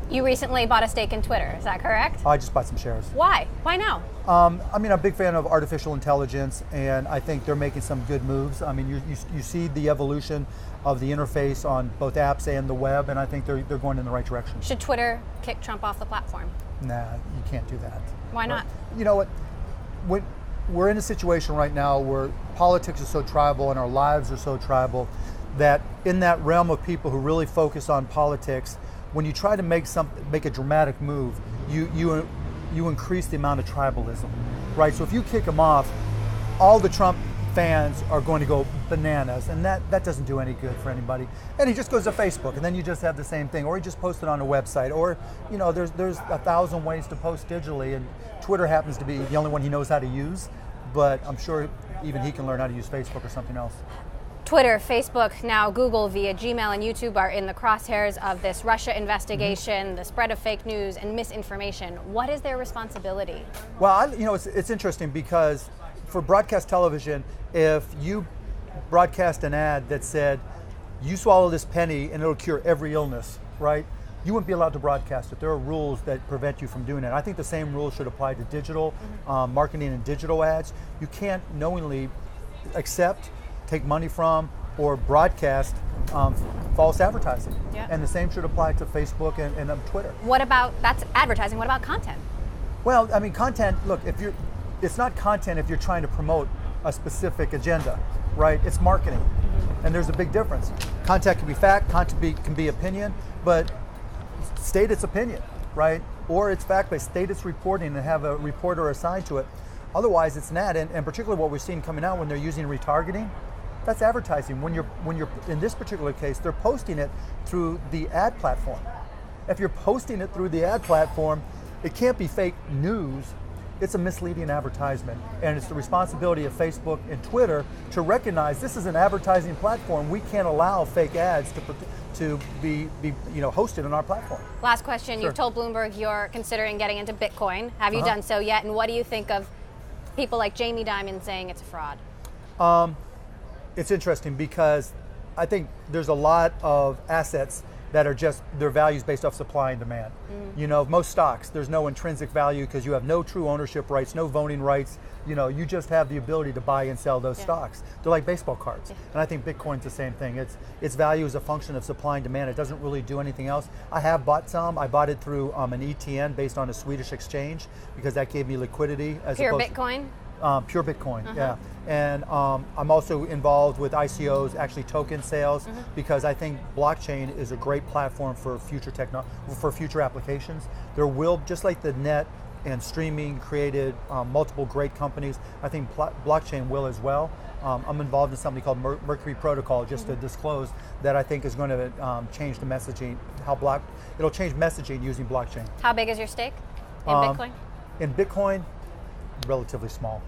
You recently bought a stake in Twitter, is that correct? I just bought some shares. Why? Why now? I mean, I'm a big fan of artificial intelligence, and I think they're making some good moves. I mean, you see the evolution of the interface on both apps and the web, and I think they're going in the right direction. Should Twitter kick Trump off the platform? Nah, you can't do that. Why not? You know what? We're in a situation right now where politics is so tribal and our lives are so tribal that in that realm of people who really focus on politics, when you try to make a dramatic move, you increase the amount of tribalism, right? So if you kick him off, all the Trump fans are going to go bananas, and that doesn't do any good for anybody. And he just goes to Facebook, and then you just have the same thing, or he just posted on a website, or there's 1,000 ways to post digitally, and Twitter happens to be the only one he knows how to use, but I'm sure even he can learn how to use Facebook or something else. Twitter, Facebook, now Google via Gmail and YouTube are in the crosshairs of this Russia investigation, the spread of fake news and misinformation. What is their responsibility? Well, it's interesting because for broadcast television, if you broadcast an ad that said, you swallow this penny and it'll cure every illness, right? You wouldn't be allowed to broadcast it. There are rules that prevent you from doing it. I think the same rules should apply to digital marketing and digital ads. You can't knowingly accept, take money from, or broadcast false advertising. Yeah. And the same should apply to Facebook and Twitter. What about, that's advertising, what about content? Well, I mean, content, look, it's not content if you're trying to promote a specific agenda, right? It's marketing, and there's a big difference. Content can be fact, content can be opinion, but state its opinion, right? Or it's fact-based, state its reporting and have a reporter assigned to it. Otherwise, it's not, and particularly what we're seeing coming out when they're using retargeting, that's advertising. When you're in this particular case, they're posting it through the ad platform. If you're posting it through the ad platform, it can't be fake news. It's a misleading advertisement, and it's the responsibility of Facebook and Twitter to recognize this is an advertising platform. We can't allow fake ads to be hosted on our platform. Last question. Sure. You've told Bloomberg you're considering getting into Bitcoin. Have you done so yet? And what do you think of people like Jamie Dimon saying it's a fraud? It's interesting because I think there's a lot of assets that are just their values based off supply and demand. Most stocks, there's no intrinsic value because you have no true ownership rights, no voting rights. You just have the ability to buy and sell those stocks. They're like baseball cards. And I think Bitcoin's the same thing. Its value is a function of supply and demand. It doesn't really do anything else. I have bought some. I bought it through an ETN based on a Swedish exchange because that gave me liquidity. Pure Bitcoin? Pure Bitcoin, yeah. And I'm also involved with ICOs, actually token sales, because I think blockchain is a great platform for future applications. There will, just like the net and streaming created multiple great companies, I think blockchain will as well. I'm involved in something called Mercury Protocol, just to disclose that I think is going to change the messaging, it'll change messaging using blockchain. How big is your stake in Bitcoin? In Bitcoin, relatively small.